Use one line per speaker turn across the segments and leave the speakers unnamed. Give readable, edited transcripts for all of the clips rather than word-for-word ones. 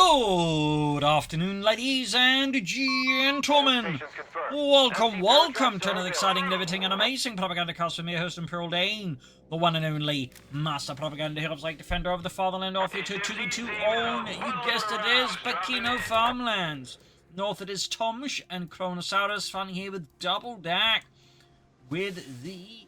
Good afternoon, ladies and gentlemen. Welcome to another exciting, riveting, and amazing Propagandacast with me, host Imperial Dane, the one and only Master Propaganda Heroes like defender of the fatherland, off here to the own, you guessed it is, Pachino Farmlands. North it is Tomsch and Kronosaurus, fighting here with double DAK, with the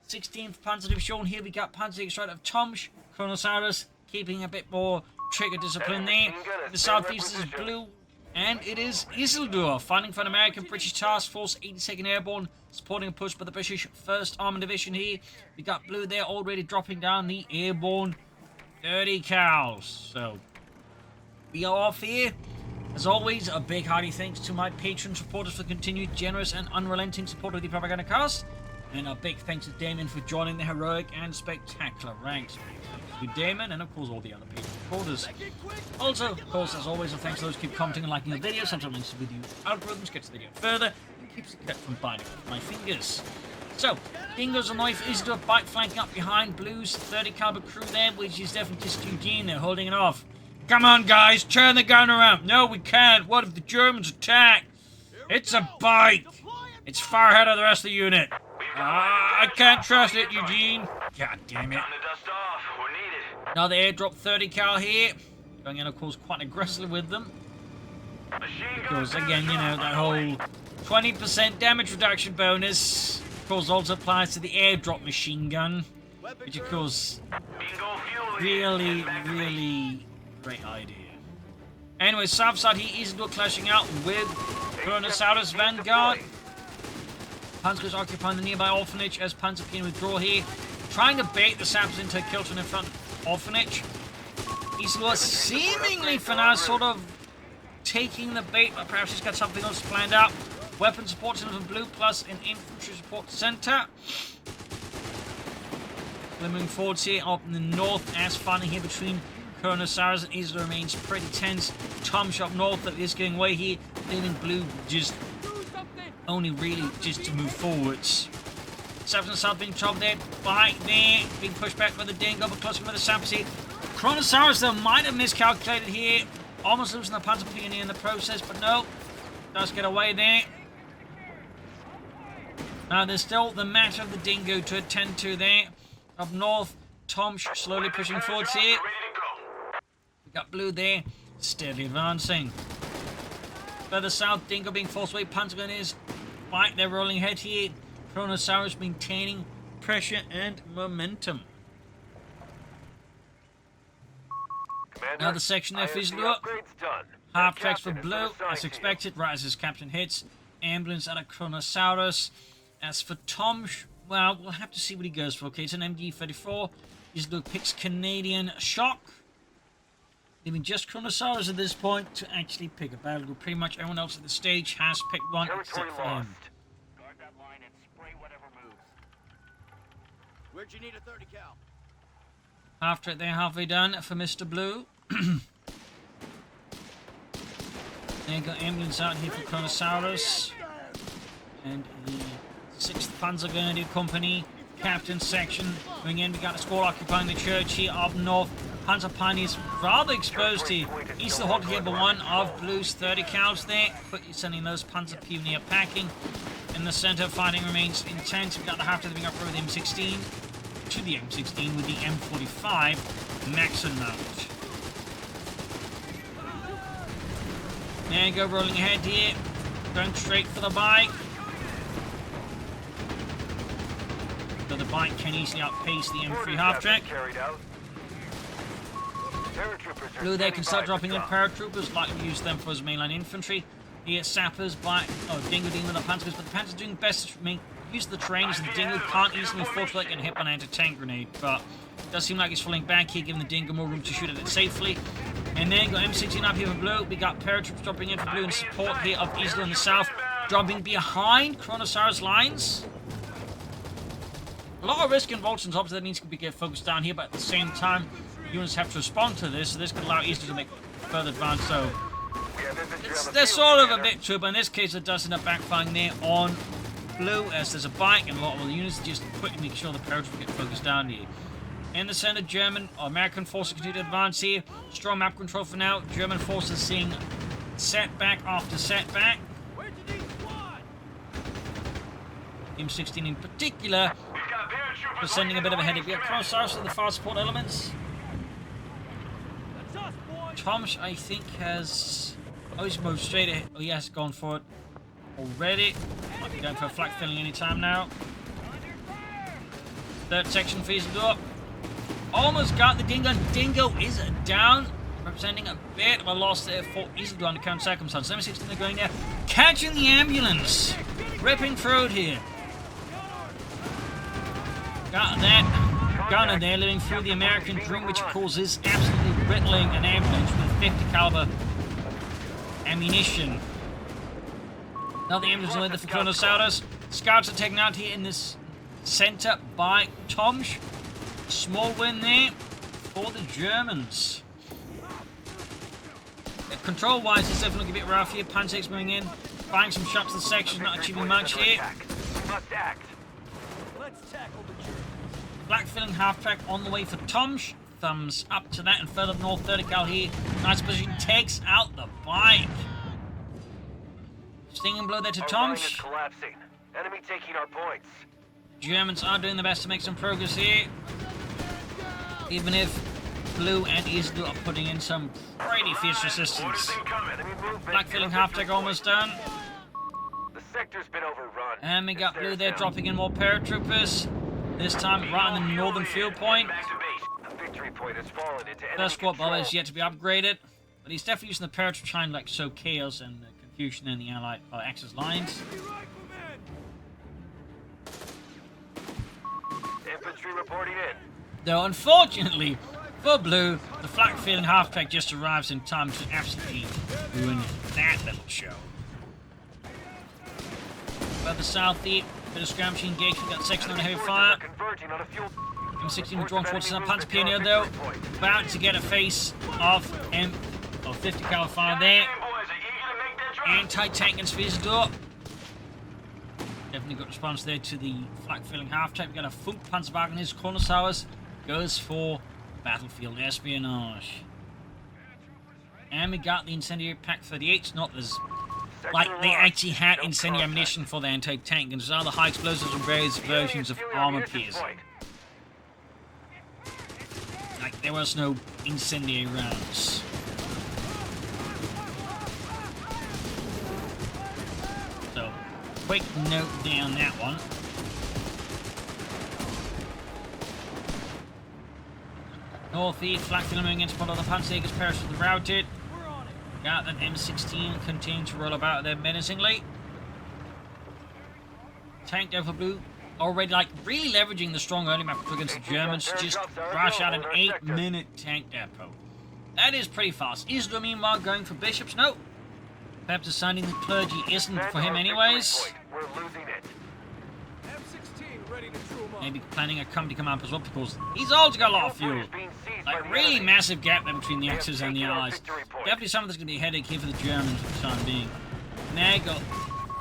16th Panzer Division. Here we got Panzerjaeger straight of Tomsch, Kronosaurus keeping a bit more trigger discipline there. The southeast is blue, and it is Isilidur fighting for an American British Task Force 82nd Airborne, supporting a push by the British 1st Armoured Division here. We got blue there already dropping down the Airborne 30 cals. So we are off here. As always, a big hearty thanks to my patron supporters for continued generous and unrelenting support of the Propagandacast. And a big thanks to Damon for joining the heroic and spectacular ranks. With Damon and of course all the other patron supporters. Also, of course, as always, a thanks to those who keep commenting and liking the video. Sometimes links to the video algorithms gets the video further and keeps the cat from biting off my fingers. So, Dingo's a knife, Isilidur bike flanking up behind BlueS 30 caliber crew there, which is definitely just Eugene. They're holding it off. Come on, guys, turn the gun around. No, we can't. What if the Germans attack? It's a bike. It's far ahead of the rest of the unit. I can't trust it, Eugene. God damn it. Another airdrop 30 cal here. Going in, of course, quite aggressively with them. Because, again, you know, that whole 20% damage reduction bonus, of course, also applies to the airdrop machine gun. Which, of course, really great idea. Anyway, south side here, Isilidur clashing out with Kronosaurus Vanguard. Panzer's occupying the nearby orphanage as Pachino withdraw here. Trying to bait the sappers into a kill in front of orphanage. Isilidur seemingly for now sort of taking the bait, but perhaps he's got something else planned out. Weapon support center for blue plus an infantry support center. We're moving forwards here up in the north as fighting here between Kronosaurus and Isilidur remains pretty tense. Tomsch up north that is going away here, leaving blue just only really just to move forwards. South and south being chopped there, by there, being pushed back by the Dingo, but close with the sappers here. Kronosaurus though might have miscalculated here, almost losing the Panzer Pioneer in the process, but no, does get away there. Now there's still the matter of the Dingo to attend to there. Up north, Tomsch slowly pushing forwards here. We got blue there, steadily advancing. Further south, Dingo being forced away, Panzerjaeger right, they're rolling ahead here. Kronosaurus maintaining pressure and momentum. Another section there for Isilidur. Half tracks for blue, as expected, right as his captain hits. Ambulance out of Kronosaurus. As for Tomsch, well, we'll have to see what he goes for. Okay, it's an MG-34. Isilidur picks Canadian Shock. Leaving just Kronosaurus at this point to actually pick a battle group. Pretty much everyone else at the stage has picked one except for him.
Guard that line and spray whatever moves. Where'd you need a 30 cal?
After it, they're halfway done for Mr. Blue. They got ambulance out here for Kronosaurus. And the 6th Panzer Grenadier Company, Captain Section. Going in, we got a squad occupying the church here up north. Panzer Pioneers rather exposed here. East of the Hot here, but one of BlueS 30 cals there. Quickly sending those Panzer Pioneer packing. In the center, fighting remains intense. We've got the half to the wing up with the M16. To the M16 with the M45 Maxon mount. There you go, rolling ahead here. Going straight for the bike. So the bike can easily outpace the M3 half-track. Blue there can start dropping in paratroopers, likely to use them for his mainline infantry. Here, sappers by Dingo dealing with the Panzers, but the Panzers doing best to use the terrain as the Dingo can't easily force get hit by an anti-tank grenade, but it does seem like he's falling back here, giving the Dingo more room to shoot at it safely. And then got M16 up here for blue. We got paratroopers dropping in for blue in support here of Isilidur in the south, dropping behind Kronosaurus lines. A lot of risk involved, and obviously that needs to be get focused down here, but at the same time, units have to respond to this, so this could allow Isilidur to make further advance. So they're sort of a bit true, but in this case it does end up backfiring there on blue as there's a bike and a lot of the units just quickly make sure the paratroopers get focused down here. In the center, German or American forces continue to advance here. Strong map control for now. German forces seeing setback after setback. Team 16 in particular was sending a bit of a headache. We have Kronosaurus with the fast support elements. Tomsch, I think, has... Oh, he's moved straight ahead. Oh, he has gone for it already. Might be going for a flak filling anytime now. Third section for Isilidur. Almost got the Dingo. Dingo is down, representing a bit of a loss there for Isilidur under current circumstances. M16 they're going there. Catching the ambulance. Ripping through it here. Got that gunner there living through the American dream, which of course is absolutely riddling an ambulance with 50 caliber ammunition. Now the ambulance is for Kronosaurus. Scouts are taken out here in this center by Tomsch. Small win there for the Germans. Control-wise, it's definitely a bit rough here. Panzerjaeger's moving in, firing some shots to the section, not achieving much here. Black filling half-track on the way for Tomsch. Thumbs up to that, and further north, 30 cal here. Nice position, takes out the bike. Stinging blow there to Tomsch.
Collapsing. Enemy taking our points.
Germans are doing their best to make some progress here. Even if Blue and Isilidur are putting in some pretty fierce resistance. Black filling half-track almost done.
The sector's been overrun.
And we got Blue there dropping in more paratroopers. This time right on the northern field point. First squad bomber is yet to be upgraded, but he's definitely using the paratroop trying to like sow chaos and confusion in the Allied Axis lines.
Infantry reporting in.
Though unfortunately for Blue, the flak filling half-track just arrives in time to absolutely ruin that little show. Further south here, bit of skirmishing engagement, got section on heavy fire. M16 withdrawn towards the Panzerjaeger though, about to get a face of 50 caliber fire there. Anti-tank against Isilidur. Definitely got response there to the flak filling half-track. We got a Funk Panzerjaeger in his Kronosaurus. Goes for battlefield espionage. And we got the incendiary pack 38s, not as like they actually had incendiary ammunition for the anti-tank, and there's other high explosives and various versions of armor piercing. Like there was no incendiary rounds. So, quick note down that one. Northeast, flak filling moving into one of the Panzerjaeger's parachutes routed. Got that M16 continuing to roll about there menacingly. Tank there for Blue. Already like really leveraging the strong early map against the Germans. Just rush out an 8-minute tank depot. That is pretty fast. Isilidur meanwhile going for bishops? No. Perhaps assigning the clergy isn't for him anyways.
We're losing it.
Maybe planning a company command as well because he's also got a lot of fuel. Like really massive gap there between the Axis and the Allies. Definitely something that's going to be a headache here for the Germans for the time being. Now got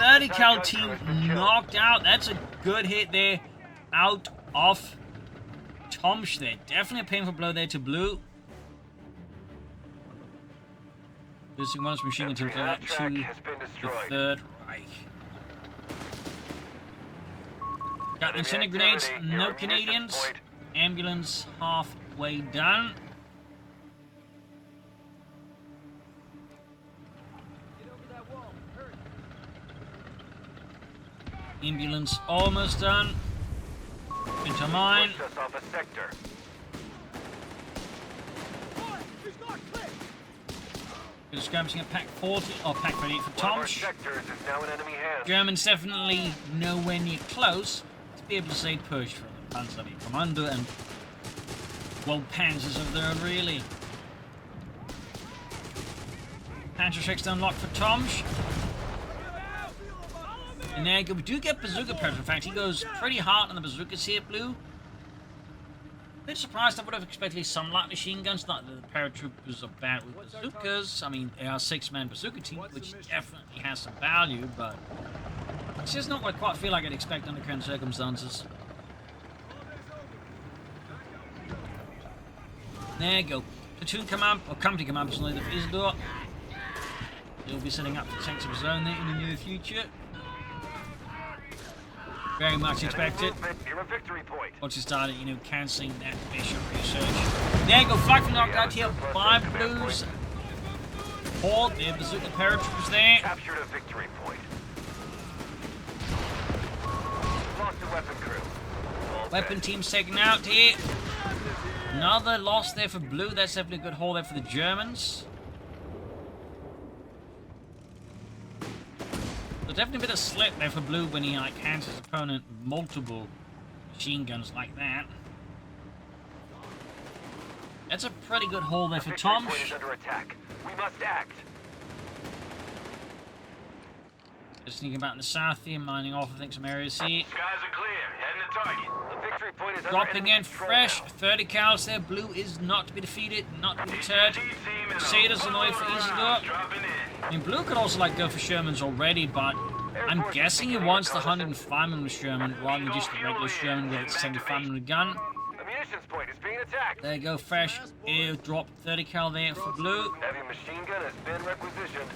30 cal team knocked out. That's a good hit there out of Tomsch there. Definitely a painful blow there to Blue. Losing one machine gun to the Third Reich. Got incendiary grenades, no Canadians. Ambulance halfway done. Ambulance almost done. Into mine. Bit of skirmishing at Pack 40, or Pack 38 for Tomsch. Germans definitely nowhere near close to be able to say push from the Panzerjaeger Commander and well, Panzers of their own, really. Panzerjaeger's unlocked for Tomsch. And there you go. We do get bazooka pressure. In fact, he goes pretty hard on the bazookas here, Blue. A bit surprised. I would have expected some light machine guns. Not that the paratroopers are bad with bazookas. I mean, they are a 6-man bazooka team, which definitely has some value, but it's just not what I quite feel like I'd expect under current circumstances. There you go. Platoon command, or company command, personally, the Isilidur. He'll be setting up for tanks of his own there in the near future. Very much expected. Once he started, you know, cancelling that bishop research. There you go, flag from knocked out here by BlueS. Horde, the bazooka paratroopers there.
Captured a victory point. Lost a weapon crew.
Weapon team's taken out here. Another loss there for Blue. That's definitely a good haul there for the Germans. There's definitely a bit of slip there for Blue when he like hands his opponent multiple machine guns like that. That's a pretty good haul there for Tomsch.
Under attack. We must act.
Just sneaking about in the south here, mining off I think some areas here.
Skies are clear. Heading to target. The victory point is
Dropping in fresh, 30 cals there. Blue is not to be defeated, not to be deterred. Crusaders on the way for Isilidur. I mean, Blue could also like go for Shermans already, but I'm guessing he wants the 105mm Sherman rather than just the regular Sherman with its 75mm gun.
The munitions point is being attacked.
There you go, fresh airdrop 30 cal there for Blue.
Heavy machine gun has been requisitioned.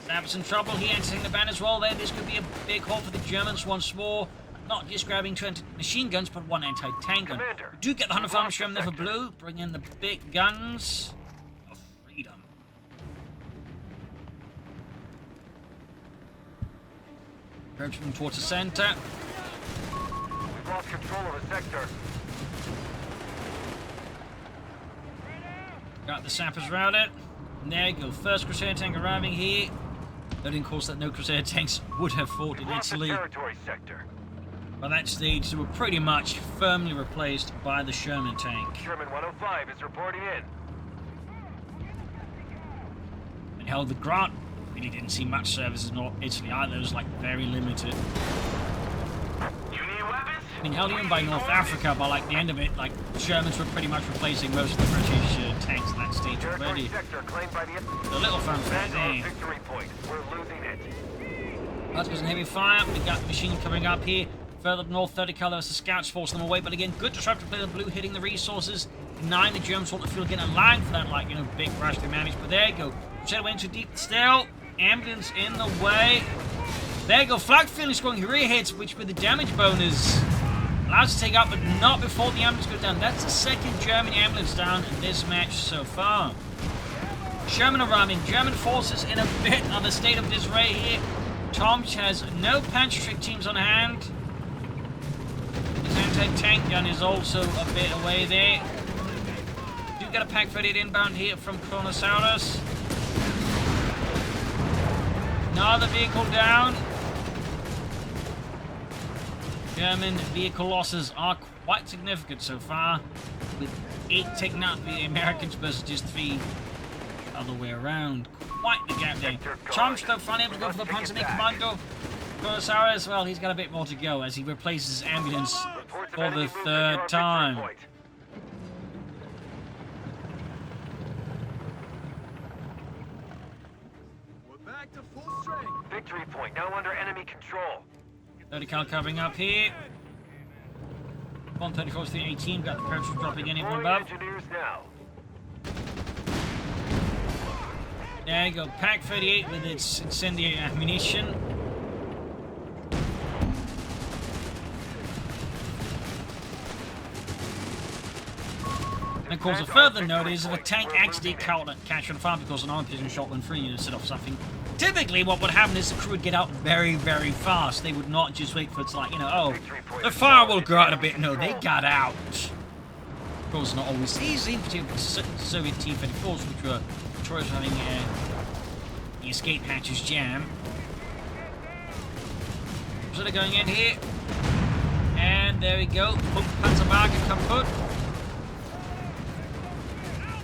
Sab's in trouble here, entering the ban as well there. This could be a big haul for the Germans once more. Not just grabbing 2 machine guns, but 1 anti-tank gun. We do get the 105mm Sherman there for Blue. Bring in the big guns of freedom. Approaching towards the center.
We've lost control of the sector.
Got the sappers routed. And there you go. First Crusader tank arriving here. Noting, of course, that no Crusader tanks would have fought in Italy.
Territory sector.
By that stage, they were pretty much firmly replaced by the Sherman tank.
Sherman 105 is reporting in.
And held the Grant. Really didn't see much service in Italy either. It was like very limited.
You need weapons?
I mean, held even by North Africa, by like the end of it, like Shermans were pretty much replacing most of the British tanks at that stage already. So a little fanfare there.
Victory point. We're losing it.
That was in heavy fire. We got the machine coming up here. Further north, 30 cal, there's the scouts forcing them away. But again, good disruptive play of Blue hitting the resources. Denying the Germans what the field, getting allowing for that, like, you know, big rush they managed. But there you go. Crusader went too deep still. Ambulance in the way. There you go. Flag feeling scoring rear hits, which with the damage bonus allows to take out, but not before the ambulance goes down. That's the second German ambulance down in this match so far. Sherman arriving. German forces in a bit of a state of disarray here. Tomsch has no Panzerjaeger teams on hand. His anti-tank gun is also a bit away there. Do get a Pack 38 inbound here from Kronosaurus. Another vehicle down. German vehicle losses are quite significant so far, with 8 taken out by the Americans versus just 3 the other way around. Quite the gap there. Tomsch, though, finally able to go for the Panzerjaeger Commando. Kronosaurus, well, he's got a bit more to go as he replaces his ambulance for the 3rd time.
We're back to full strength. Victory point now under enemy control.
30 cal covering up here. 134 to 18, got the parachute dropping in even above.
Engineers now.
There you go, Pack 38 with its incendiary ammunition. And of course, a further note is if a tank actually catch on fire because an arm pigeon shot went free and set off something, typically what would happen is the crew would get out very, very fast. They would not just wait for it to, like, you know, oh, the fire will go out a bit. No, they got out. Of course, not always easy, particularly Soviet T-34s, which were notorious for having the escape hatches jam. So they're going in here. And there we go. Panzerjaeger kaput.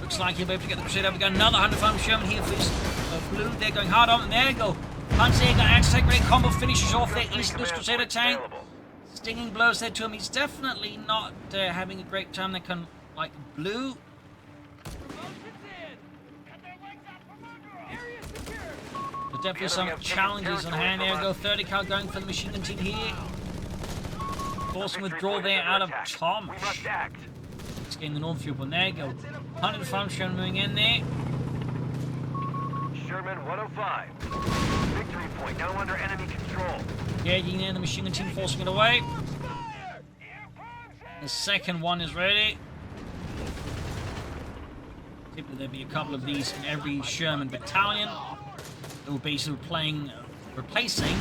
Looks like he'll be able to get the Crusader. We've got another 105 Sherman here for Blue. They're going hard on, and there you go. Panzerjaeger anti-tank great combo finishes off their Isilidur Crusader tank. Stinging blows there to him. He's definitely not having a great time. They can, like, Blue. There's definitely some challenges on hand. There we go. 30 cal going for the machine gun team here. Forcing withdrawal there out of Tomsch. getting the north fuel point. There you go. 105 Sherman moving in there.
Sherman 105. Victory point now under enemy control.
Getting in, the machine gun team forcing it away. The second one is ready. Typically there'll be a couple of these in every Sherman battalion. They will basically replacing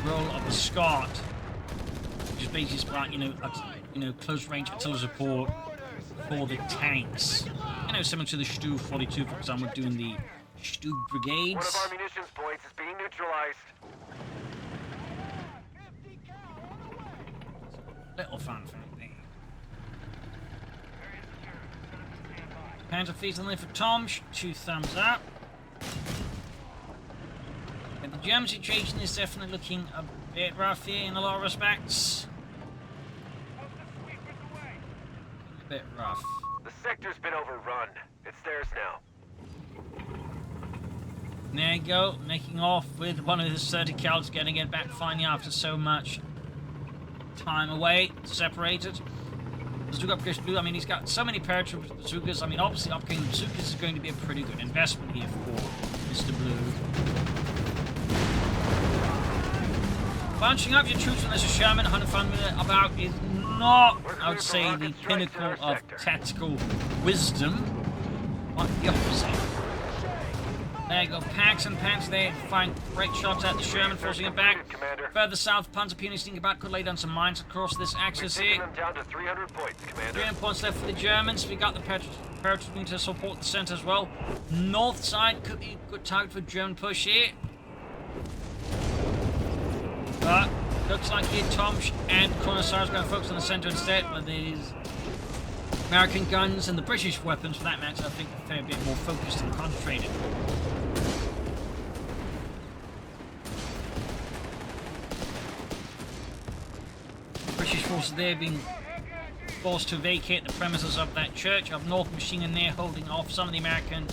the role of the Scot, which is basically like, close range artillery support for the tanks. Similar to the Stu 42, for example, doing the Stu brigades.
One of our munitions points is being neutralized.
Little fun fact there. Panzer feet on there for Tomsch. 2 thumbs up. And the German situation is definitely looking a bit rough here in a lot of respects. A bit rough.
The sector's been overrun. It's theirs now.
There you go, making off with one of his 30 cals, getting it back finally after so much time away, separated. Bazooka upgrades Blue, I mean, he's got so many paratroop bazookas. I mean, obviously upgrading bazookas is going to be a pretty good investment here for Mr. Blue. Bunching up your troops when there's a Sherman, 105 million about is not, I would say, the pinnacle of tactical wisdom. Quite the opposite. There you go, packs and packs there, find great shots at the Sherman, forcing it back. Further south, Panzer sneaking about, could lay down some mines across this axis here.
Down to 300 points, Commander.
300 points left for the Germans. We got the paratrooping to support the centre as well. North side could be a good target for German push here. But looks like here Tomsch and Kronosaurus are going to focus on the centre instead, but these American guns and the British weapons, for that matter, I think are a fair bit more focused and concentrated. British forces there being forced to vacate the premises of that church. Up north, machine gun there holding off some of the American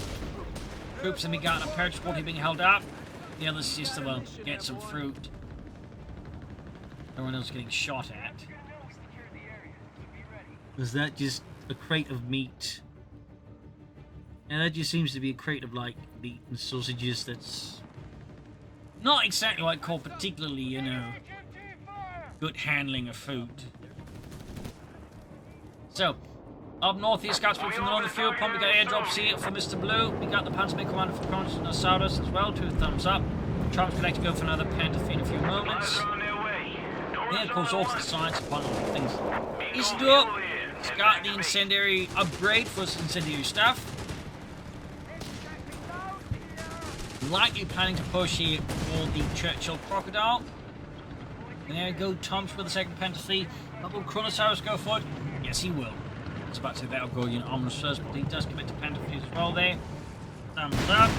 troops, and we got a paratransport being held up. The others just to, well, get some fruit. Everyone else getting shot at. Was that just a crate of meat? And that just seems to be a crate of, like, meat and sausages that's not exactly what I'd call particularly, good handling of food. So, up north here, scouts from the northern field, pump, we got airdrops here for Mr. Blue. We got the Panzerjaeger commander for Kronosaurus as well, 2 thumbs up. Trump's would like to go for another Panther in a few moments. Then, of course, off to the sides, upon all things. Isilidur has got the incendiary upgrade for his incendiary stuff. Likely planning to push here for the Churchill Crocodile. There you go, Tomsch with the second Panther fleet. But will Kronosaurus go for it? Yes, he will. I was about to say that'll go ominous first, but he does commit to Panther fleet as well there. Thumbs up.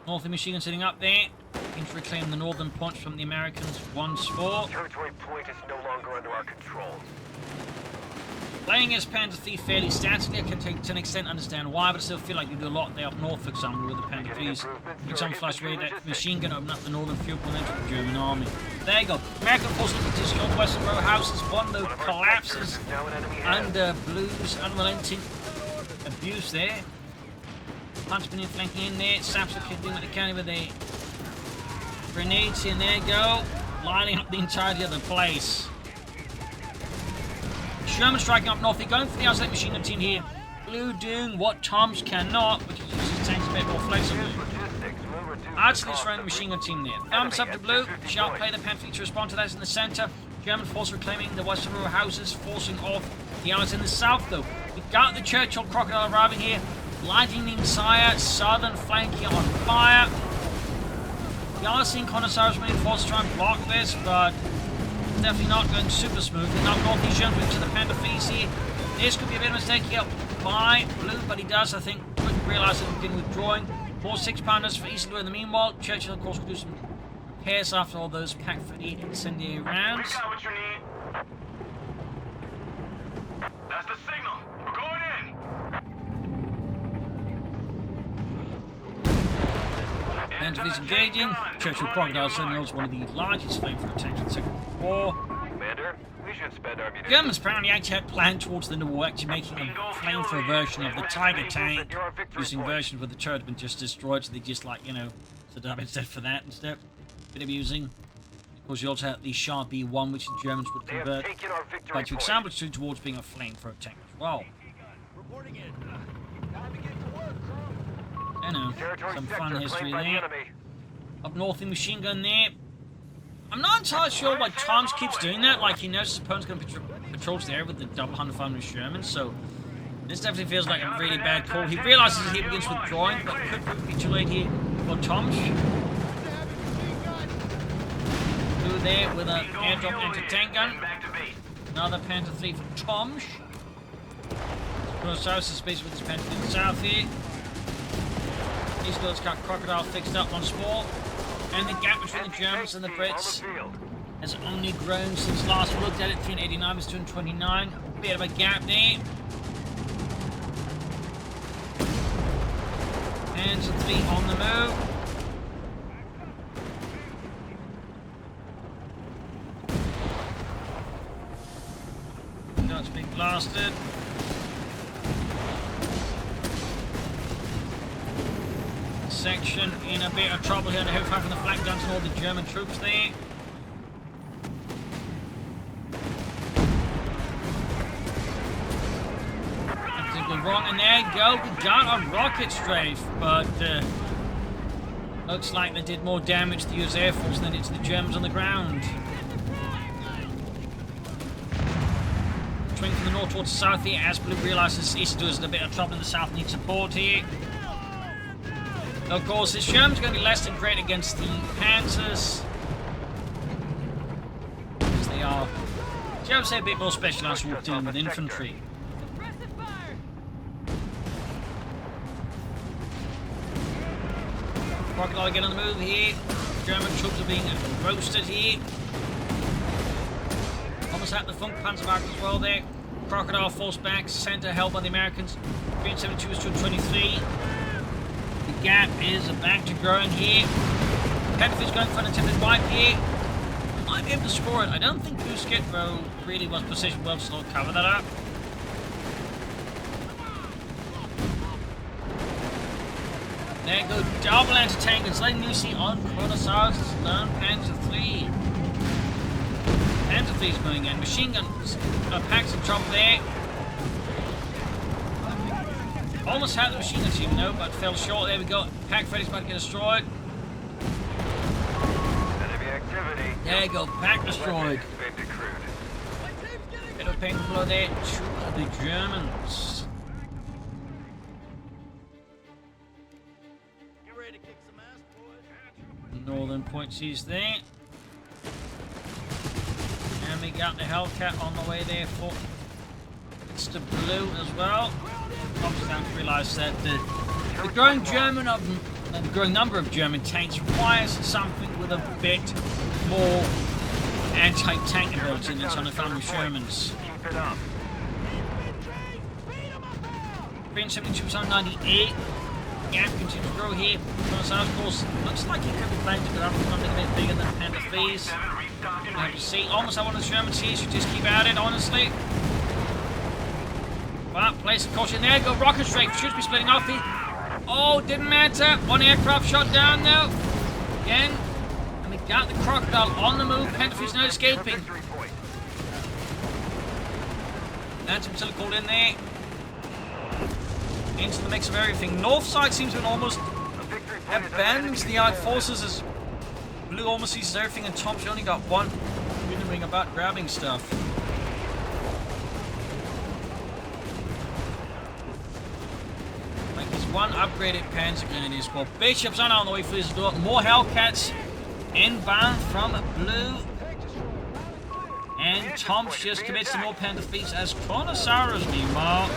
Northern machine gun sitting up there. Looking to reclaim the northern points from the Americans once more.
Territory point is no longer under our control.
Playing as Panther Thief fairly statically, I can to an extent understand why, but I still feel like you do a lot there up north, for example, with the Panther Thieves. For example, flash away that machine gun open up the northern fuel point for the German army. There you go. American forces looking to destroy the western row houses. One though collapses under BlueS unrelenting abuse there. Punch been flanking in there. Saps are doing what they can with the grenades in there. Go. Lining up the entirety of the place. Sherman striking up north. They're going for the Isolating machine gun team here. Blue doing what Tomsch cannot, which is use his tanks a bit more flexibly. Absolutely surrounding the machine gun team there. Thumbs up to Blue. Shall play the Panther to respond to that in the centre. German force reclaiming the western row houses, forcing off the Allies in the south though. We got the Churchill Crocodile arriving here. Lighting the entire southern flank here on fire. We are seeing Kronosaurus winning force try and block this, but definitely not going super smooth. And up north, he's jumping to the Panther Fees here. This could be a bit of a mistake here by Blue, but he does, I think, quickly realise that he's withdrawing. 4 6-pounders for Isilidur in the meanwhile. Churchill, of course, will do some repairs after all those Pack 38 incendiary rounds.
Got what you need. That's the signal. We're going in.
Panzerjaeger engaging. Churchill Crocodile certainly holds one of the largest flamethrower tanks in the Second World War.
Commander, we should spend our munitions.
Germans apparently actually had planned towards the end of the war actually making a flamethrower version of the Tiger tank, using versions where the turret had been just destroyed, so they just, like, you know, set it up instead for that instead. Bit amusing. Of course, you also had the Sharp B1, which the Germans would convert by to assemblage to towards being a flamethrower tank as well.
Reporting in. Time to get to work, crew.
I know, some fun history there. Up north, the machine gun there. I'm not entirely sure why Tomsch keeps doing that. Like, he knows his opponent's going to patrols there with the double 105mm Sherman, so this definitely feels like a really bad call. He realizes he begins withdrawing, but could prove to be too late here for Tomsch. Through there with an airdrop anti-tank gun. Another Panther 3 for Tomsch. Kronosaurus is based with his Panther in the south here. These guys got Crocodile fixed up once more. And the gap between the Germans and the Brits has only grown since last we looked at it. 389 was 229. A bit of a gap there. Panzer 3 on the move. That's being blasted. Section in a bit of trouble here. They hope from the flank guns and all the German troops there. Everything went wrong, and there you go. We got a rocket strafe, but looks like they did more damage to the US Air Force than it to the Germans on the ground. Swing from the north towards the south here as Blue realizes Isilidur is in a bit of trouble in the south, needs support here. Of course, the Sherman's going to be less than great against the Panzers, because they are, shall we say, a bit more specialised with dealing with infantry. Crocodile again on the move here. German troops are being roasted here. Almost had the Funk Panzerjaeger as well there. Crocodile forced back, centre held by the Americans. 372 is 223. The gap is back to growing here. Pettifer's going for an attempted wipe here. Might be able to score it. I don't think BlueS really was positioned well to sort of cover that up. There you go, double anti-tank. It's letting Lucy on Kronosaurus' learn Panzer 3. Panzer 3 is going in. Machine guns packs in trouble there. Almost had the machine gun team though, but fell short. There we go. Pack Freddy's about to get destroyed.
Enemy activity.
There you go. Pack destroyed. Bit of painful blow there to the Germans.
Get ready to kick some ass, boys.
Northern point sees there. And we got the Hellcat on the way there for Mr. Blue as well. Obviously, I realise that the growing the growing number of German tanks requires something with a bit more anti-tank ability than it's on the family Shermans.
Keep it up.
372 on 98. Gap continues to grow here. Kronosaurus, of course, looks like he could be planning to develop something a bit bigger than Panther 3s. You have to see. Almost one of the Shermans here should just keep at it, honestly. But place of caution there. Go rocket strafe. Should be splitting off here. Oh, didn't matter. One aircraft shot down though. Again. And we got the Crocodile on the move. Panther 3's not escaping. That's himself called in there. Into the mix of everything. North side seems to have almost abandoned the Allied forces as Blue almost sees everything and Tomsch only got one wondering about grabbing stuff. Like there's one upgraded Panzer Grenadier squad. Bishops on the way for his door. More Hellcats inbound from Blue. And Tomsch just commits to more Panther feats as Kronosaurus meanwhile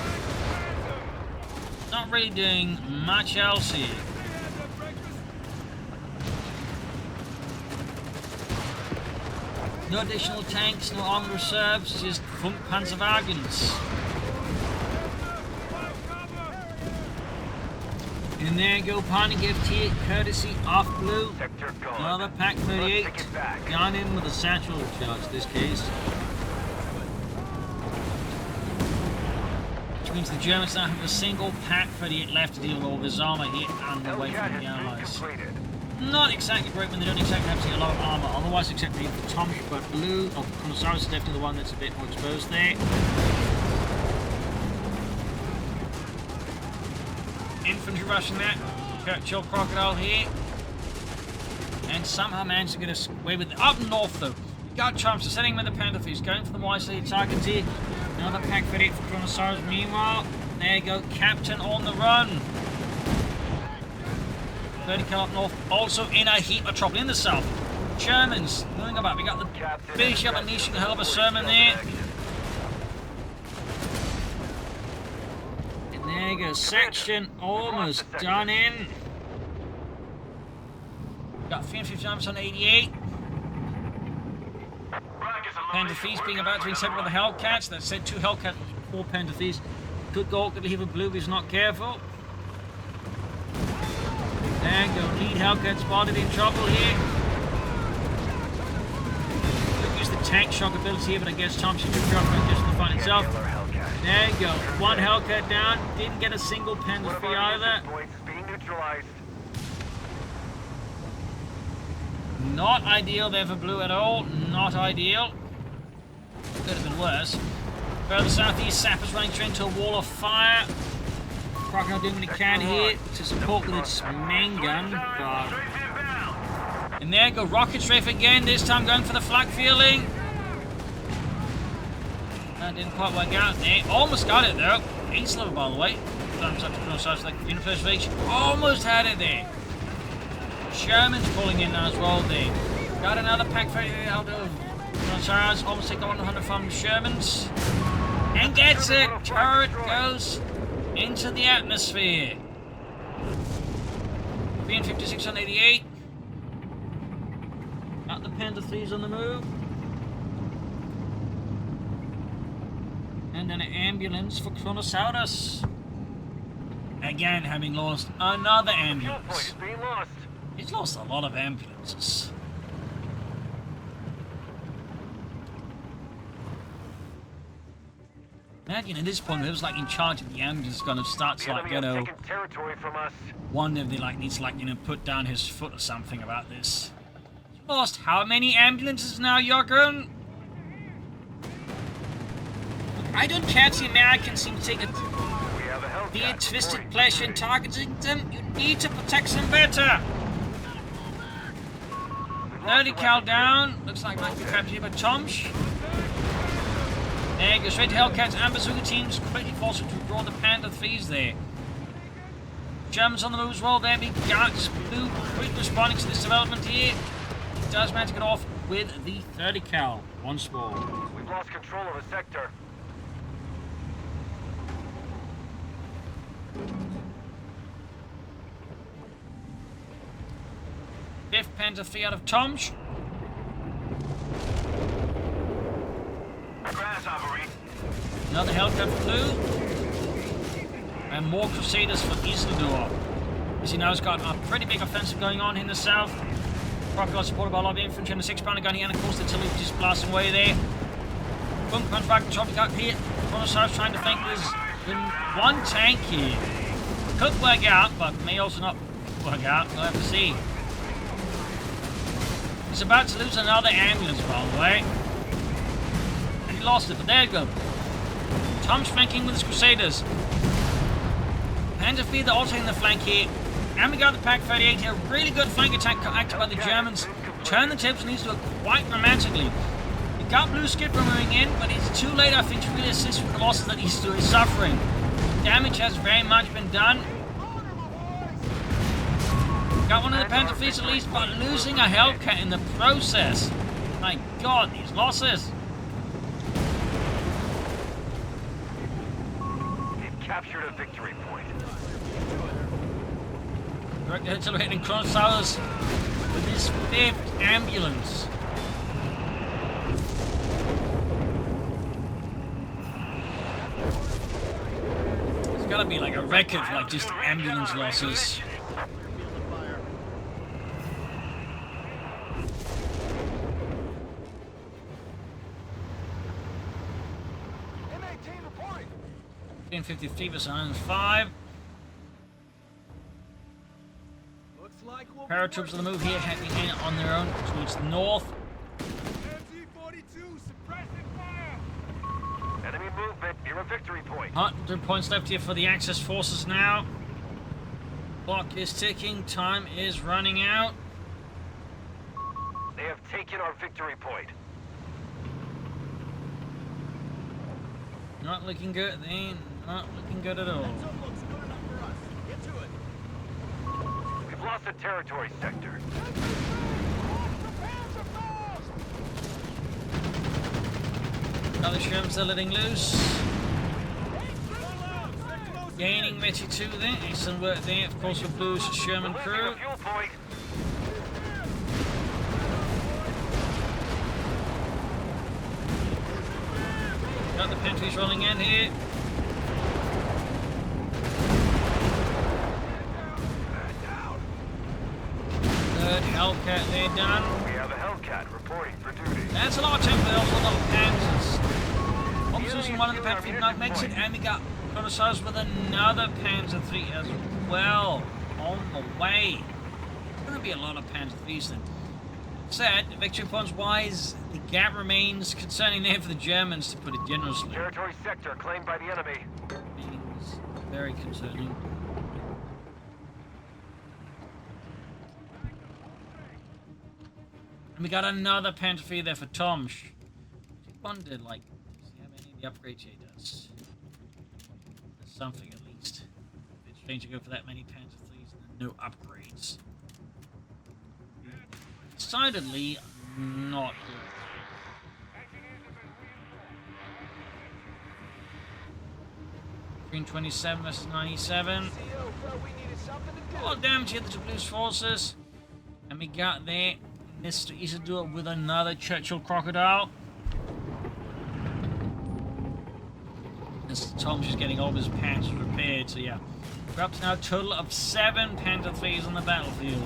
not really doing much else here. No additional tanks, no armor reserves, just Funk Panzerjaegers. And there you go, parting gift here, courtesy of Blue.
Sector gone.
Another Pack 38.
Let's take it back.
Gone in with a satchel charge in this case. Which means the Germans now have a single Pack 38 left to deal with all this armor here and away from the Allies. Not exactly great when they don't exactly have to see a lot of armor otherwise, except for Tomsch, but Blue, or Kronosaurus is definitely the one that's a bit more exposed there. Infantry rushing that. Churchill Crocodile here. And somehow managed to get us away with it. Up north though. We got Tomsch setting with the Panther Feast, going for the wisely targets here. Another Pack 38 for Kronosaurus. Meanwhile, there you go, Captain on the run. 30 cal up north, also in a heap of trouble in the south. Germans moving about. We got the Bishop unleashing a hell of a sermon there. And there you go, section almost done in. Got 350 Germans on 88. Panther Feast being about to be intercepted by the Hellcats. That said, 2 Hellcats, 4 Panther Feast. Could go awkwardly here for Blue if he's not careful. There you go, lead Hellcat spotted in trouble here. Could use the tank shock ability here, but I guess Tomsch is too sharp just to find itself. There you go, 1 Hellcat down, didn't get a single Panther Feast either. Not ideal there for Blue at all, not ideal. Could have been worse. Further southeast, Sappers running straight into a wall of fire. Crocodile doing what he can here to support with its main gun, but... And there you go, rocket strafe again, this time going for the flak feeling. That didn't quite work out there. Almost got it though. Isilidur, by the way. Thumbs up to Kronosaurus like in the first reach. Almost had it there. Sherman's pulling in now as well there. Got another Pack 38 out of Kronosaurus. Almost take 100 from Sherman's. And gets it! Turret goes into the atmosphere. 356 on 88. Got the Panther 3s on the move. And then an ambulance for Kronosaurus. Again, having lost another ambulance. He's lost a lot of ambulances. Imagine at this point, whoever's like in charge of the ambulance kind of starts like, you know, one of the like needs to like, you know, put down his foot or something about this. You lost how many ambulances now, Jürgen? I don't catch the Americans seem to take a twisted pleasure in targeting them. You need to protect them better. 30 cal down. Looks like might be captured here by Tomsch. There you go, straight to Hellcats and Bazooka teams, quickly forced to draw the Panther 3s there. Germans on the move as well there, big guards, Blue, quick responding to this development here. He does manage to get off with the 30 cal once more.
We've lost control of the sector.
Fifth Panther 3 out of Tomsch. Another Hellcat for Blue. And more Crusaders for Isilidur. As you know, it's got a pretty big offensive going on in the south. Crocodile supported by a lot of infantry and a 6-pounder gun here, and of course the artillery just blasting away there. Boom, comes back to Tropic Cut here. Kronosaurus trying to think there's been 1 tank here. Could work out, but may also not work out. We'll have to see. He's about to lose another ambulance, by the way. And he lost it, but there you go. Tomsch flanking with his Crusaders. Panther feeder also in the flank here. And we got the Pack 38 here. Really good flank attack acted by the Germans. Turn the tables and he's doing quite romantically. He got Blue Skip from moving in, but it's too late, I think, to really assist with the losses that he's suffering. Damage has very much been done. Got one of the Panther fleets at least, but losing a Hellcat in the process. My God, these losses.
They've captured a victory point.
Direct artillery hitting Kronosaurus with his 5th ambulance. gotta be like a record for like just ambulance losses.
M18 reporting.
53 versus 105.
Looks like we'll
Paratroops on the move here, heading in on their own towards the north.
MG-42 suppressing fire.
Enemy movement near a victory point.
100 points left here for the Axis forces now. Clock is ticking, time is running out.
They have taken our victory point.
Not looking good, they ain't not looking good at all.
That looks good enough for us. Get to it.
We've lost the territory sector.
Now the Shermans are letting loose. Gaining Mitty 2 there. Excellent work there, of course, for BlueS Sherman
Losing
crew.
a fuel point.
Got the Pantries rolling in here. Third Hellcat there done.
We have a Hellcat reporting for duty.
That's a lot of tempo, also a lot of Panzers. Officers from one of the Pantry not makes it, and we got Kronosaurus with another Panzer 3 as well. On the way. There's going to be a lot of Panzer 3s then. Said, victory points wise, the gap remains concerning there for the Germans, to put it generously.
Territory sector claimed by the enemy.
Remains very concerning. And we got another Panther 3 there for Tomsch. I wondered, like, see how many of the upgrades he does. There's something at least. It's strange to go for that many Panther 3s and then no upgrades. Decidedly not good. Green 27 versus 97. A lot of damage here to the BlueS forces. And we got there Mr. Isilidur with another Churchill Crocodile. As Tomsch is getting all of his Panthers repaired, so yeah. We're up to now a total of 7 Panther 3s on the battlefield.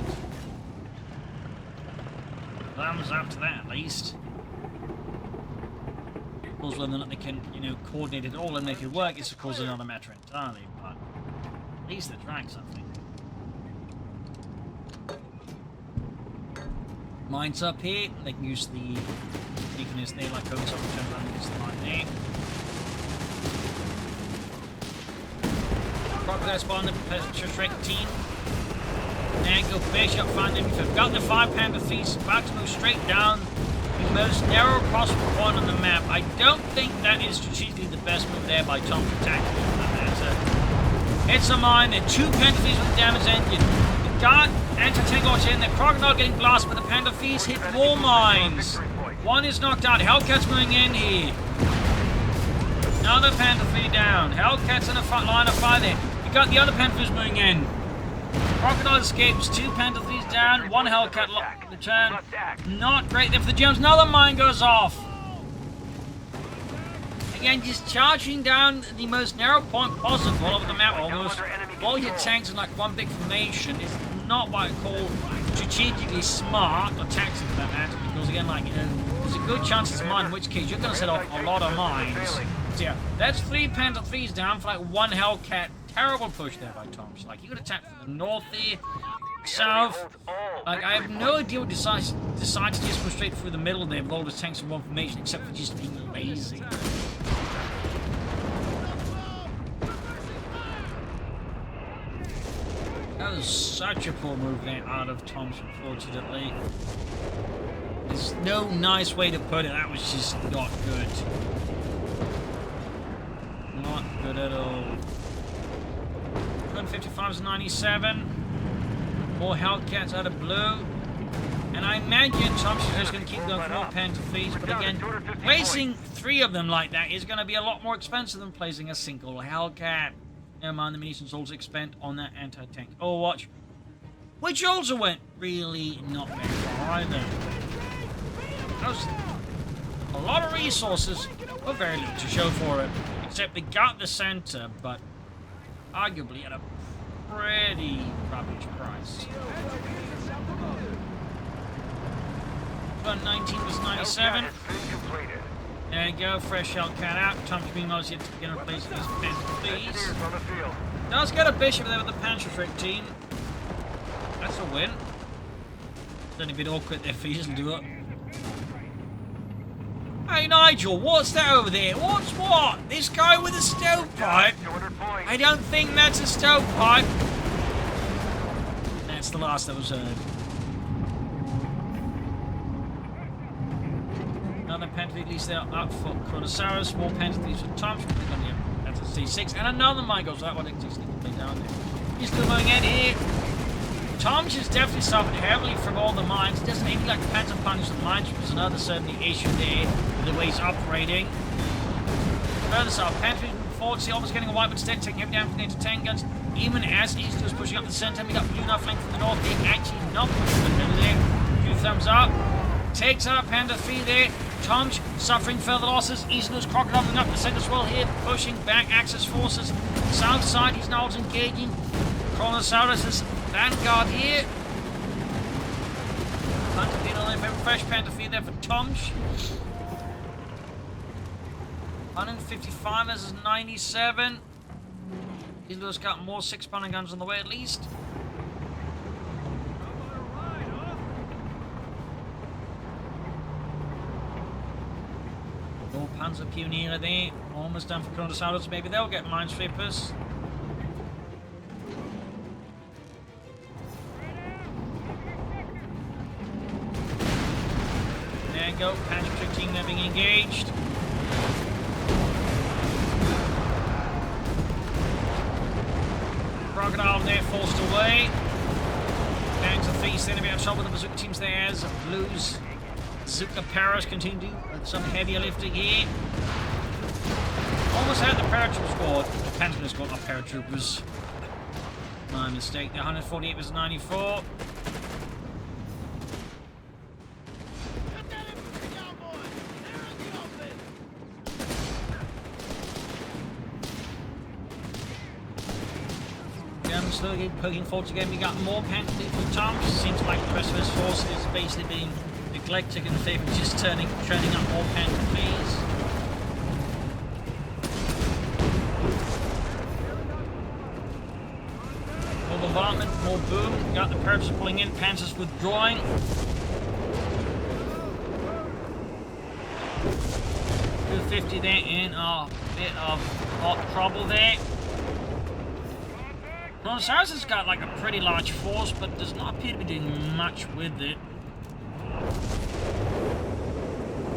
Thumbs up to that, at least. Of course, whether or not they can, you know, coordinate it all and make it work is, of course, another matter entirely, but at least they're trying something. Mines up here, they can use the weakness there, like Kronosaurus turns around and gets the mine there. Crocodile spawn the Shrek team. And go fish up front. If you've got the 5 Panther 3s, about to move straight down the most narrow possible point on the map. I don't think that is strategically the best move there by Tomsch attacking that matter. It's a mine, and 2 Panther 3s with a damaged engine. The guard anti-tank launch in, the Crocodile getting blasted, but the Panther 3s hit more mines. One is knocked out. Hellcat's moving in here. Another Panther 3 down. Hellcat's in a line of fire there. You got the other Panther 3s moving in. Crocodile escapes, 2 Panther 3s down, 1 Hellcat return. Not great there for the Germans. Another mine goes off. Again, just charging down the most narrow point possible over the map almost. All your tanks in like one big formation is not what I call strategically smart, or tactical for that matter, because again, like, you know, there's a good chance it's a mine, in which case you're going to set off a lot of mines. So yeah, that's 3 Panther 3s down for like 1 Hellcat. Terrible push there by Tomsch. Like, he could attack from the north here, south. Like, I have no idea what decides to just go straight through the middle there with all the tanks in one formation, except for just being lazy. That was such a poor move there out of Tomsch, unfortunately. There's no nice way to put it. That was just not good. Not good at all. 55s 97. More Hellcats out of blue. And I imagine Tomsch is just going to keep going for more Panther 3s, but again, placing 3 of them like that is going to be a lot more expensive than placing a single Hellcat. Never mind, the munitions also expend on that anti-tank Overwatch, which also went really not very far either. That was a lot of resources, but very little to show for it. Except they got the center, but arguably at a pretty rubbish price. 19 was 97. There you go, fresh Hellcat out. Tomsch meanwhile is yet to begin replacing these Panzers. Does get a bishop there with the Panzerjaeger team. That's a win. It's only a bit awkward there for Isilidur. Hey Nigel, what's that over there? What's what? This guy with a stovepipe? I don't think that's a stovepipe. That's the last that was heard. Another Panther at least there up for Kronosaurus. More Panther at least for Tomsch. That's a C6. And another mine goes that one. Just down there. He's still going in here. Tomsch has definitely suffered heavily from all the mines. He doesn't even like the Panzer punch the mines, which is another certainly issue there with the way he's operating. Further south, Panther forward, see almost getting a wipe, but instead taking him down from the 10 guns. Even as Isilidur is pushing up the center, we got blue enough flank from the north. They actually not pushing the middle there. A few thumbs up. Takes out Panther 3 there. Tomsch suffering further losses. Isilidur's crocodiling up the center as well here, pushing back Axis forces. South side, he's now engaging Kronosaurus' vanguard here. Panther feed on there, fresh Panther feed there for Tomsch. 155 versus 97. Isilidur's got more 6-pounder guns on the way at least. Panzer Pioneer there, almost done for Kronosaurus. Maybe they'll get minesweepers. There you go, Panzerjaeger team there being engaged. Crocodile there forced away. Gangs of Feast then a bit of trouble with the bazooka teams there as BlueS. Zuka Paris continue with some heavier lifting here. Almost had the paratrooper squad. The Panther squad, not paratroopers. My mistake. The 148 was 94. Slowly poking forward again. We got more Panther from Tomsch. Seems like the rest of his force is basically being eclectic in the favour of just training up more Panther please. More bombardment, more boom. Got the Perps pulling in, Panthers withdrawing. 250 there in a bit of hot trouble there. Kronosaurus has got like a pretty large force, but does not appear to be doing much with it.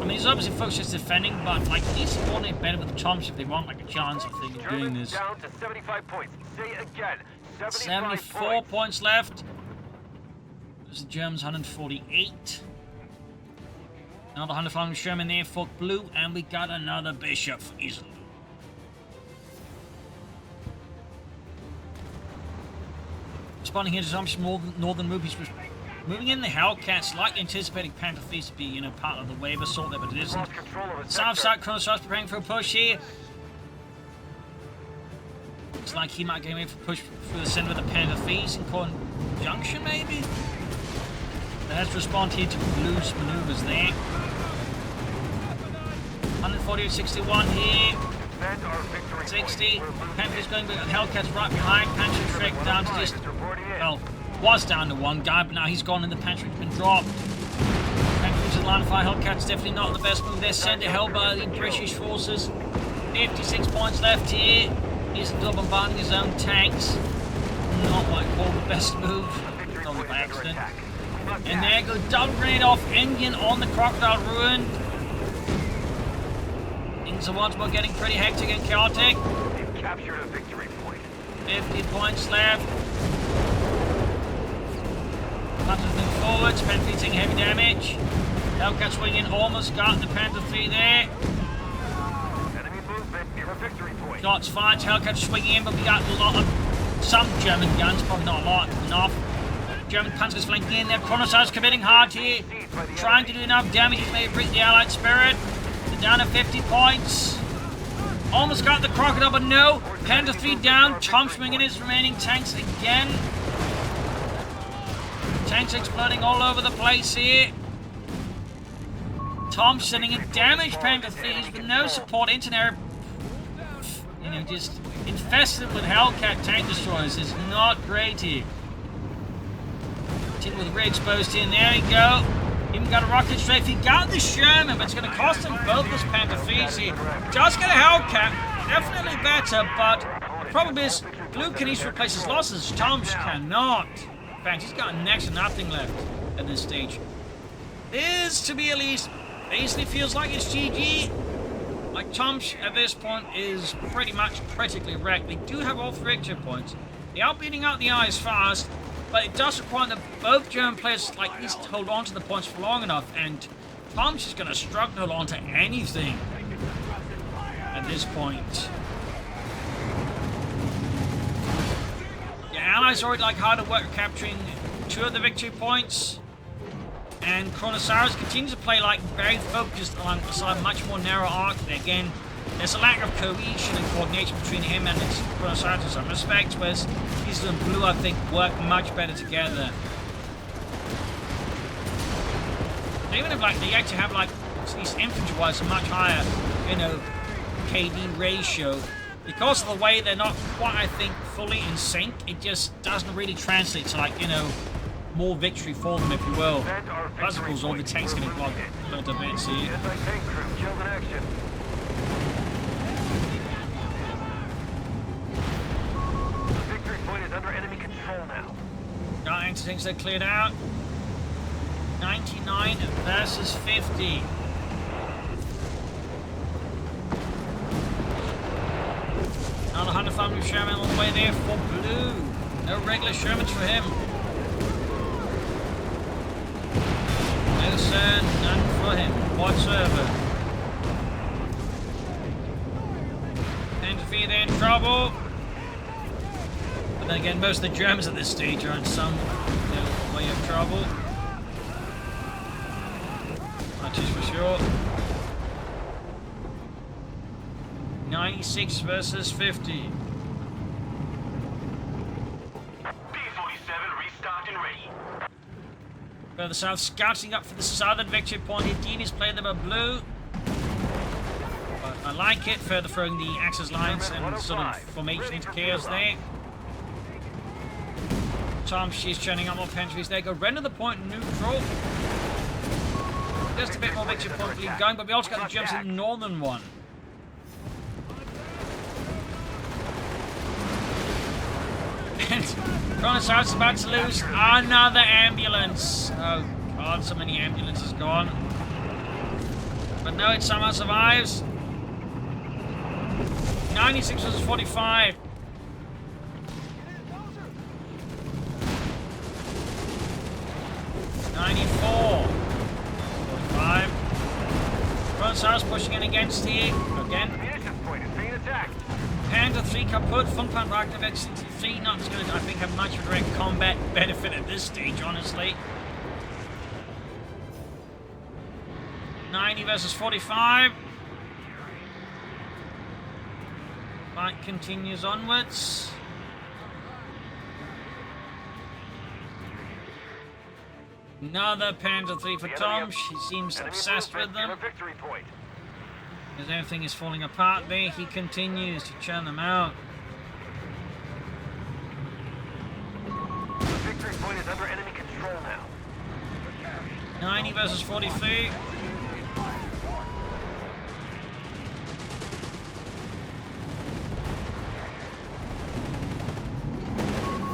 I mean, he's obviously focused just defending, but like he's coordinate better with the Tomsch if they want like a chance, I think, of doing this.
Down to 75 points. Say it again.
74 points left. There's the Germans 148. Another 105 Sherman there for Blue, and we got another Bishop for Isilidur. Responding here to Tomsch northern move, he's moving in the Hellcat, slightly anticipating Panther Feast to be, you know, part of the wave assault there, but it isn't. South side, Kronosaurus preparing for a push here. Looks like he might get away for a push through the center of the Panther Feast in conjunction, maybe? But has to respond here to BlueS maneuvers there. 148-61 here. 60. Panther's going to Hellcat's right behind. Panzerjaeger down to just, well, was down to one guy, but now he's gone and the Panzerjaeger's been dropped. Panther's in line of fire. Hellcat's definitely not the best move. They're sent to hell by the British forces. 56 points left here. He's bombarding his own tanks. Not what I call the best move. Probably by accident. And there goes double grenade off Indian on the Crocodile Ruin. Things are once more getting pretty hectic and chaotic.
They've captured a victory point.
50 points left. Panthers move forwards. Panther taking heavy damage. Hellcat swinging, almost got the Panther 3 there.
Enemy movement near a victory point.
Shots fired. Hellcat swinging in, but we got a lot of some German guns, probably not a lot, enough. German Panzers flanking in there. Kronosaurus committing hard here. Trying to do enough damage to maybe break the Allied spirit. They're down to 50 points. Almost got the crocodile, but no. Panther 3 down. Tomsch bringing his remaining tanks again. Tanks exploding all over the place here. Tomsch sending a damaged Panther 3s with no support into there. You know, just infested with Hellcat tank destroyers is not great here. Tin with re-exposed in. There you go. Even got a rocket strafe. He got the Sherman, but it's going to cost him both those Panther 3s here. Just get a Hellcat. Definitely better, but the problem is Blue can each replace his losses. Tomsch cannot. In fact, he's got next to nothing left at this stage. This, to me at least, basically feels like it's GG. Like, Tomsch at this point is pretty much critically wrecked. They do have all 3 victory points. They are beating out the eyes fast, but it does require that both German players like at least hold on to the points for long enough, and Tomsch is going to struggle to hold on to anything at this point. The Allies already like hard at work capturing 2 of the victory points, and Kronosaurus continues to play like very focused on a much more narrow arc. Again, there's a lack of cohesion and coordination between him and Kronosaurus in some respects, whereas these and Blue, I think, work much better together. Even if like they actually have like these infantry-wise a much higher, you know, KD ratio, because of the way they're not quite, I think, fully in sync, it just doesn't really translate to like, you know, more victory for them, if you will. Plus, of course, all the tanks getting blocked a bit here.
Anti-tank crew killed in action. The victory point is under enemy control now.
Got anti-tanks that cleared out. 99 versus 50. Another 105 Sherman on the way there for Blue. No regular Shermans for him. No sir, none for him whatsoever. Entropy, they're in trouble. But then again, most of the Germans at this stage are in some way of trouble. That is for sure. 96 versus 50.
B-47 restocked and ready.
Further south, scouting up for the southern victory point. Indeed, he's playing them a Blue. But I like it. Further throwing the Axis lines and sort of formation into chaos there. Tomsch is churning out more penalties. There go. Render the point neutral. Just a bit more victory point lead going, but we also got the Germans in the northern one. And Kronosaurus is about to lose another ambulance. Oh god, so many ambulances gone. But no, it somehow survives. 96 versus 45. Kronosaurus pushing in against here. Again.
Munitions point is being attacked.
Panther 3 kaput. Funkpanragnar Excellency 3 not going to, I think, have much of a direct combat benefit at this stage, honestly. 90 versus 45. Fight continues onwards. Another Panther 3 for Tomsch. He seems obsessed with them.
Victory point.
As everything is falling apart there, he continues to churn them out.
The victory point is under enemy control now.
90 versus 43.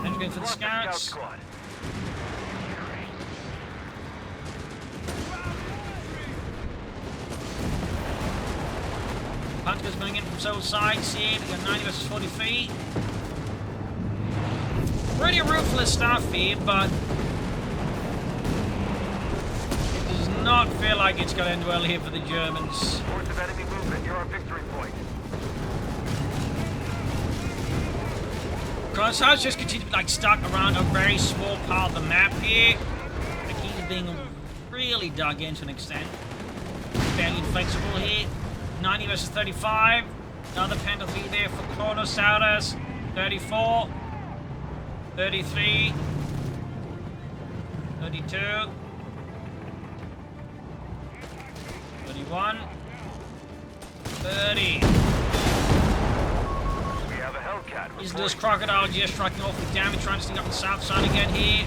And going for the scouts.
Squad.
Panzer's going in from several sides here. We got 90 versus 40 feet. Pretty ruthless stuff here, but it does not feel like it's going to end well here for the Germans.
Force of enemy movement near our victory point.
Kronosaurus just continues to be like stuck around a very small part of the map here. Like he's being really dug in to an extent. Fairly inflexible here. 90 versus 35. Another penalty there for Kronosaurus. 34. 33. 32. 31. 30.
We have a Hellcat.
Isilidur's crocodile just striking off with damage, trying to sneak up the south side again here.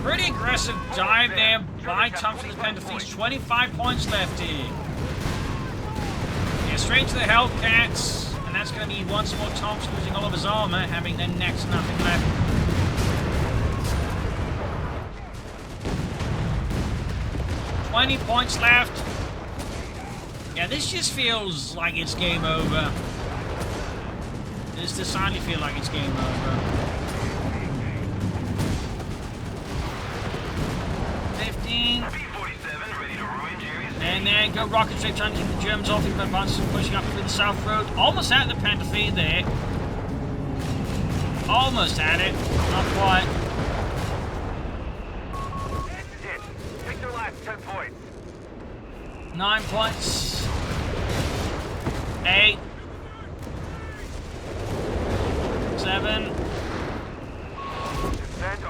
Pretty aggressive dive there by Tomsch with his penalties. 25 points left here. Yeah, straight to the Hellcats. And that's going to be once more Tomsch losing all of his armor, having then next to nothing left. $20 points left. Yeah, this just feels like it's game over. This decidedly feels like it's game over. 15. And there you go, rocket ship trying to keep the Germans off. You've got advances pushing up through the south road. Almost at the Panther there. Almost at it. Not quite.
10 points.
9 points. 8. 7.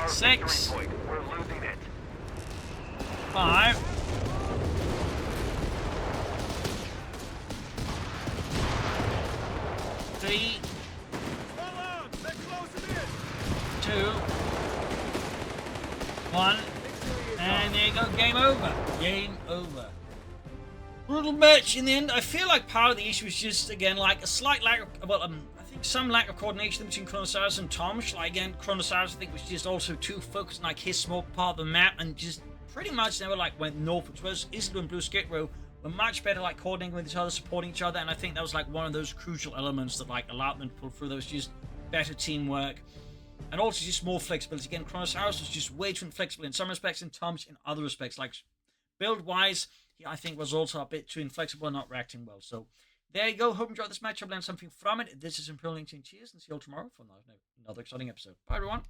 6.
We're losing it.
5. 3. 2. 1. And there you go, game over. Game over. Brutal match in the end. I feel like part of the issue is just, again, like a slight lack of, well, I think some lack of coordination between Kronosaurus and Tomsch. Like, again, Kronosaurus, I think, was just also too focused on, like, his small part of the map and just pretty much never, like, went northwards. Whereas Isilidur and BlueS were much better, like, coordinating with each other, supporting each other, and I think that was, like, one of those crucial elements that, like, allowed them to pull through those just better teamwork. And also just more flexibility. Again, Kronosaurus was just way too inflexible in some respects, and Tomsch in other respects. Like, build-wise, he, I think, was also a bit too inflexible and not reacting well. So, there you go. Hope you enjoyed this match. I've learned something from it. This is Imperial LinkedIn. Cheers, and see you all tomorrow for another exciting episode. Bye, everyone.